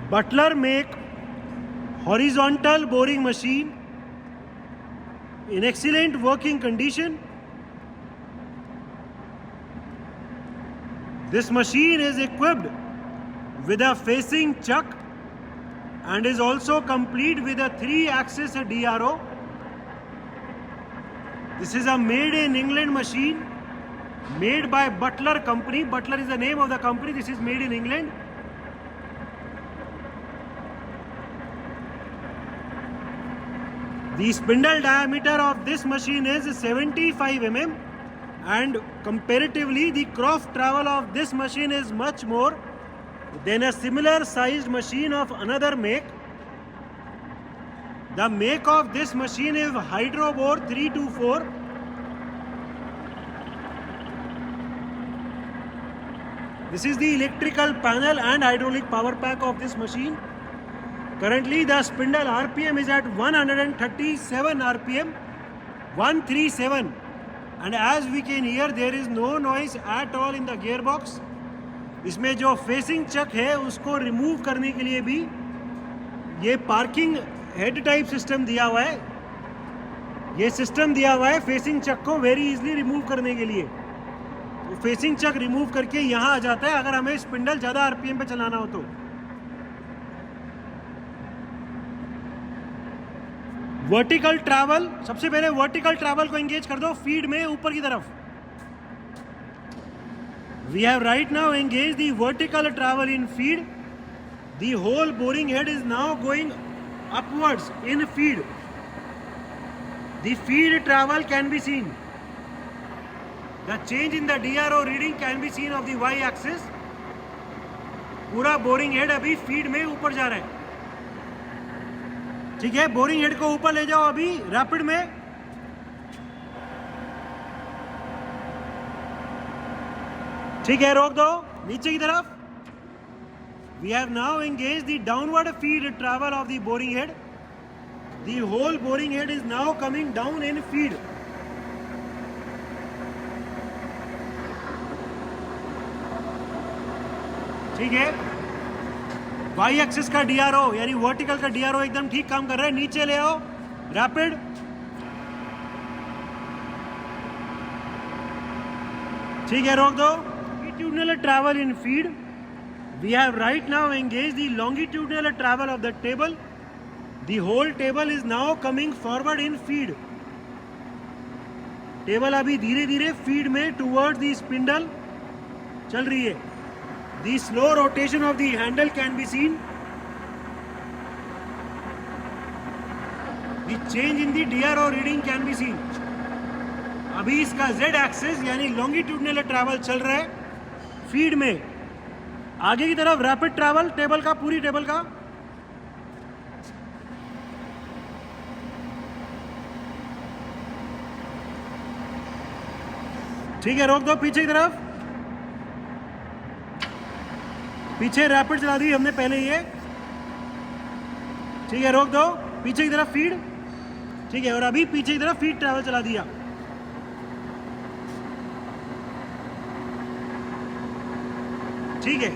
Butler make horizontal boring machine in excellent working condition. This machine is equipped with a facing chuck and is also complete with a 3-axis DRO. This is a made in England machine made by Butler company. Butler is the name of the company. This is made in England. The spindle diameter of this machine is 75 mm and comparatively the cross travel of this machine is much more than a similar sized machine of another make. The make of this machine is Hydrobore 324. This is the electrical panel and hydraulic power pack of this machine. Currently the spindle RPM is at 137 RPM, 137, and as we can hear there is no noise at all in the gearbox. इसमें जो facing चक है उसको remove करने के लिए भी ये parking head type system दिया हुआ है. ये सिस्टम दिया हुआ है फेसिंग चक को वेरी इजीली रिमूव करने के लिए. तो फेसिंग चक रिमूव करके यहाँ आ जाता है अगर हमें स्पिंडल ज़्यादा आरपीएम पे चलाना हो तो. वर्टिकल ट्रैवल, सबसे पहले वर्टिकल ट्रैवल को एंगेज कर दो फीड में ऊपर की तरफ. We have right now engaged the vertical travel in feed. The whole boring head is now going upwards in feed. The feed travel can be seen. The change in the DRO reading can be seen of the y-axis. पूरा boring head अभी feed में ऊपर जा रहा है. ठीक है, boring head को ऊपर ले जाओ अभी रैपिड में. ठीक है, रोक दो नीचे की तरफ. We have now engaged the downward feed travel of the boring head. The whole boring head is now coming down in feed. ठीक है, वाई एक्सिस का डीआरओ यानी वर्टिकल का डीआरओ एकदम ठीक काम कर रहा है. नीचे ले आओ रैपिड. ठीक है, रोक दो. Longitudinal travel in feed. We have right now engaged the longitudinal travel of the table. The whole table is now coming forward in feed. Table अभी धीरे धीरे फीड में टूवर्ड्स द स्पिंडल चल रही है. The slow rotation of the handle can be seen. The change in the DRO reading can be seen. अभी इसका Z axis यानी लॉन्गिट्यूडनल ट्रैवल चल रहा है फीड में. आगे की तरफ रैपिड ट्रैवल टेबल का, पूरी टेबल का. ठीक है, रोक दो पीछे की तरफ. पीछे रैपिड चला दी हमने पहले ये. ठीक है, रोक दो पीछे की तरफ फीड. ठीक है, और अभी पीछे की तरफ फीड ट्रैवल चला दिया. ठीक है,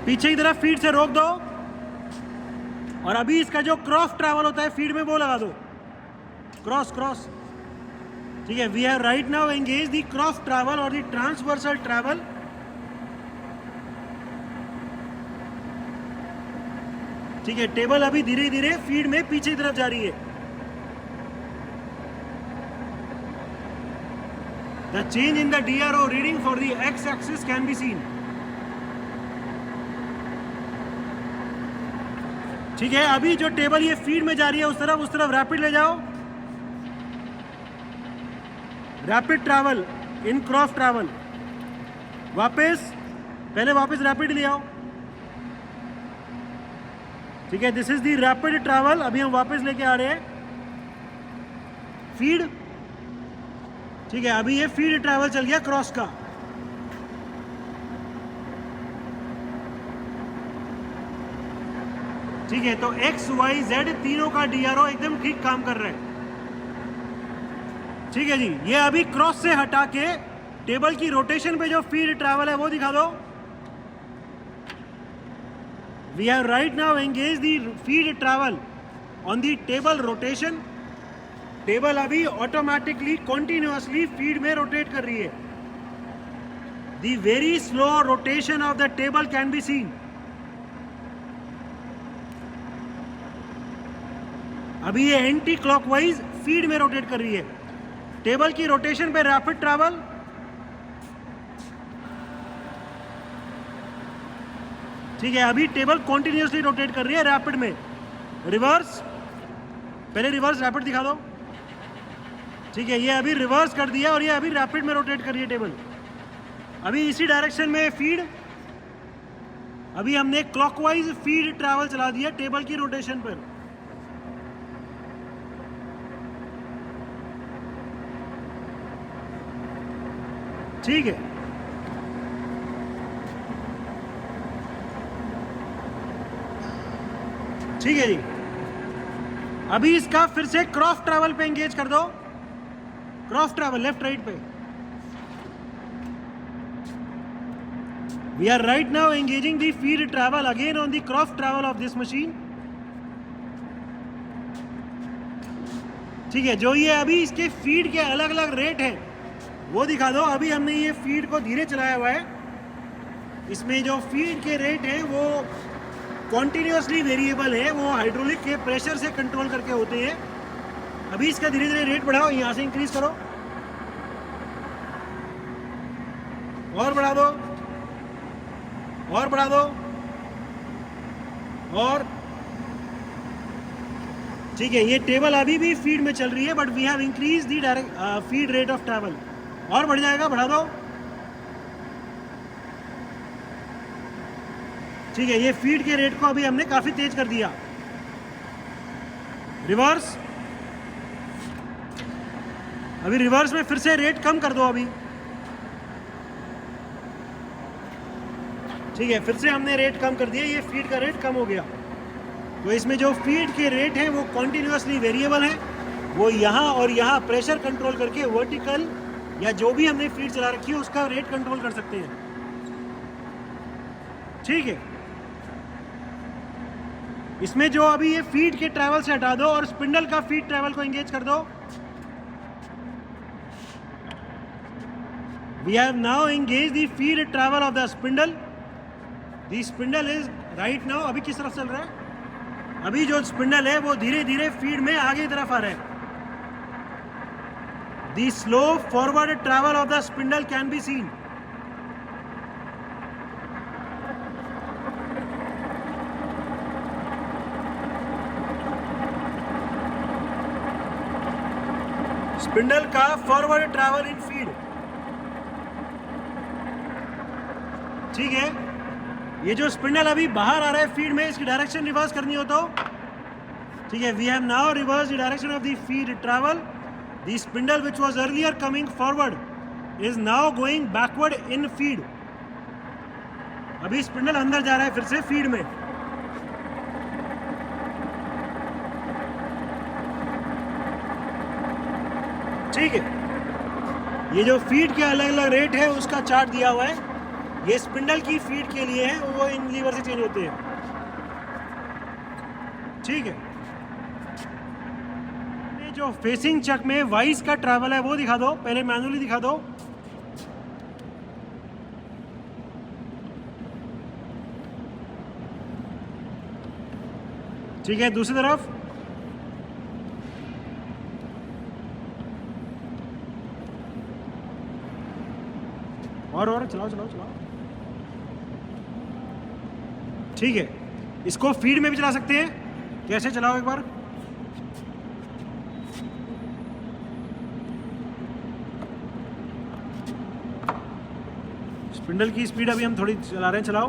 पीछे की तरफ फीड से रोक दो और अभी इसका जो क्रॉस ट्रैवल होता है फीड में वो लगा दो. Cross cross. ठीक है, we have right now engage the cross travel और द ट्रांसवर्सल ट्रैवल. ठीक है, टेबल अभी धीरे धीरे फीड में पीछे की तरफ जा रही है. The change in the DRO reading for the x-axis can be seen. ठीक है, अभी जो टेबल ये फीड में जा रही है उस तरफ रैपिड ले जाओ. Rapid travel in cross travel. वापस पहले वापस रैपिड ले आओ. ठीक है, this is the rapid travel. अभी हम वापस लेके आ रहे हैं फीड. ठीक है, अभी ये फीड ट्रैवल चल गया क्रॉस का. ठीक है, तो एक्स वाई जेड तीनों का डीआरओ एकदम ठीक काम कर रहा है. ठीक है जी, ये अभी क्रॉस से हटा के टेबल की रोटेशन पे जो फीड ट्रैवल है वो दिखा दो. We have right now engaged the feed travel on the table rotation. Table अभी ऑटोमेटिकली कंटिन्यूअसली फीड में रोटेट कर रही है. The very slow rotation of the table can be seen. अभी ये एंटी क्लॉकवाइज फीड में रोटेट कर रही है. टेबल की रोटेशन पे रैपिड ट्रैवल. ठीक है, अभी टेबल कॉन्टिन्यूसली रोटेट कर रही है रैपिड में. रिवर्स, पहले रिवर्स रैपिड दिखा दो. ठीक है, ये अभी रिवर्स कर दिया और ये अभी रैपिड में रोटेट कर रही है टेबल. अभी इसी डायरेक्शन में फीड. अभी हमने क्लॉकवाइज फीड ट्रैवल चला दिया टेबल की रोटेशन पर. ठीक है, ठीक है जी. अभी इसका फिर से क्रॉस ट्रैवल पे एंगेज कर दो. क्रॉस ट्रैवल लेफ्ट राइट पे. We are right now engaging the feed travel again on the cross travel of this machine. ठीक है, जो ये अभी इसके फीड के अलग अलग रेट हैं वो दिखा दो. अभी हमने ये फीड को धीरे चलाया हुआ है. इसमें जो फीड के रेट हैं वो कॉन्टिन्यूसली वेरिएबल है. वो हाइड्रोलिक के प्रेशर से कंट्रोल करके होते हैं. अभी इसका धीरे धीरे रेट बढ़ाओ. यहाँ से इंक्रीज करो और बढ़ा दो और बढ़ा दो और. ठीक है, ये टेबल अभी भी फीड में चल रही है but we have increase the direct feed rate of travel. और बढ़ जाएगा, बढ़ा दो. ठीक है, ये फीड के रेट को अभी हमने काफी तेज कर दिया. रिवर्स, अभी रिवर्स में फिर से रेट कम कर दो अभी. ठीक है, फिर से हमने रेट कम कर दिया. ये फीड का रेट कम हो गया. तो इसमें जो फीड के रेट हैं वो कॉन्टिन्यूसली वेरिएबल हैं. वो यहाँ और यहाँ प्रेशर कंट्रोल करके वर्टिकल या जो भी हमने फीड चला रखी है उसका रेट कंट्रोल कर सकते हैं. ठीक है, इसमें जो अभी ये फीड के ट्रैवल से हटा दो और स्पिंडल का फीड ट्रैवल को एंगेज कर दो. We have now engage the feed travel of the spindle. The spindle is right now अभी किस तरफ चल रहा है. अभी जो स्पिंडल है वो धीरे धीरे फीड में आगे की तरफ आ रहा है. The slow forward travel of the spindle can be seen. Spindle का फॉरवर्ड ट्रैवल इन फीड. ठीक है, ये जो स्पिंडल अभी बाहर आ रहा है फीड में, इसकी डायरेक्शन रिवर्स करनी हो तो. ठीक है, we have now reverse the direction of the feed travel. The spindle which was earlier coming forward is now going backward in feed. अभी स्पिंडल अंदर जा रहा है फिर से फीड में. ठीक है, ये जो फीड के अलग अलग रेट है उसका चार्ट दिया हुआ है. ये स्पिंडल की फीड के लिए है, वो इन लीवर से चेंज होते हैं. ठीक है, ये जो फेसिंग चक में वाइस का ट्रैवल है वो दिखा दो. पहले मैनुअली दिखा दो. ठीक है, दूसरी तरफ. और चलाओ चलाओ चलाओ. ठीक है, इसको फीड में भी चला सकते हैं. कैसे चलाओ एक बार. स्पिंडल की स्पीड अभी हम थोड़ी चला रहे हैं. चलाओ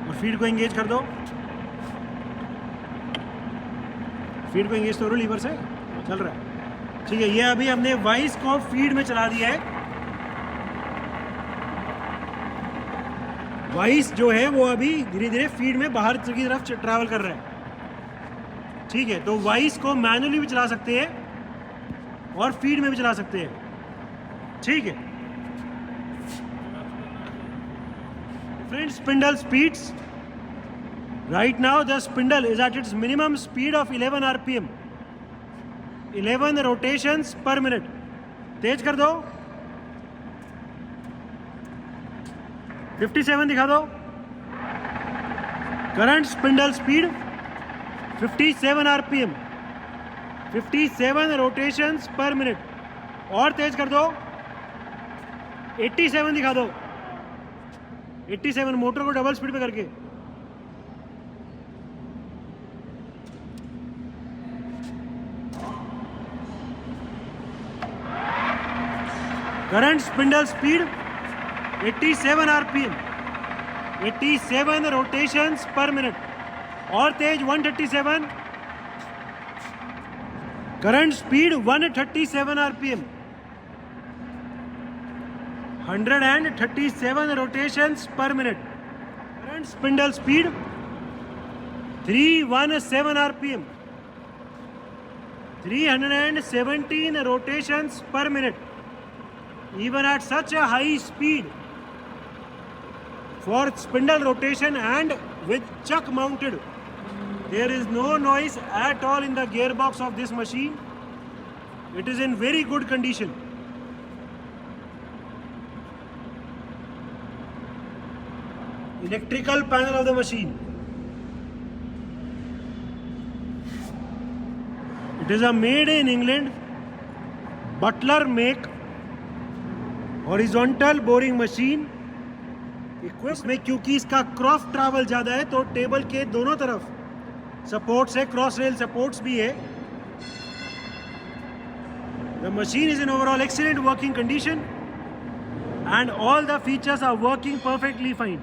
और फीड को एंगेज कर दो. फीड को एंगेज करो लीवर से. चल रहा है. ठीक है, ये अभी हमने वाइस को फीड में चला दिया है. वाइस जो है वो अभी धीरे धीरे फीड में बाहर की तरफ ट्रैवल कर रहा है. ठीक है, तो वाइस को मैनुअली भी चला सकते हैं और फीड में भी चला सकते हैं. ठीक है, different spindle speeds. Right now the spindle is at its minimum speed of 11 rpm, 11 rotations per minute. तेज कर दो, 57 दिखा दो. Current spindle speed 57 rpm, 57 rotations per minute. और तेज कर दो, 87 दिखा दो. 87 मोटर को डबल स्पीड पे करके. Current spindle speed 87 rpm, 87 rotations per minute. और तेज 137. Current speed 137 rpm, 137 rotations per minute. Current spindle speed 317 rpm, 317 rotations per minute. Even at such a high speed, for spindle rotation and with chuck mounted, there is no noise at all in the gearbox of this machine. It is in very good condition. Electrical panel of the machine. It is a made in England Butler make horizontal boring machine. इसमें क्योंकि इसका cross travel ज़्यादा है तो table के दोनों तरफ supports है, क्रॉस रेल सपोर्ट्स भी है. The machine is in overall excellent working condition and all the features are working perfectly fine.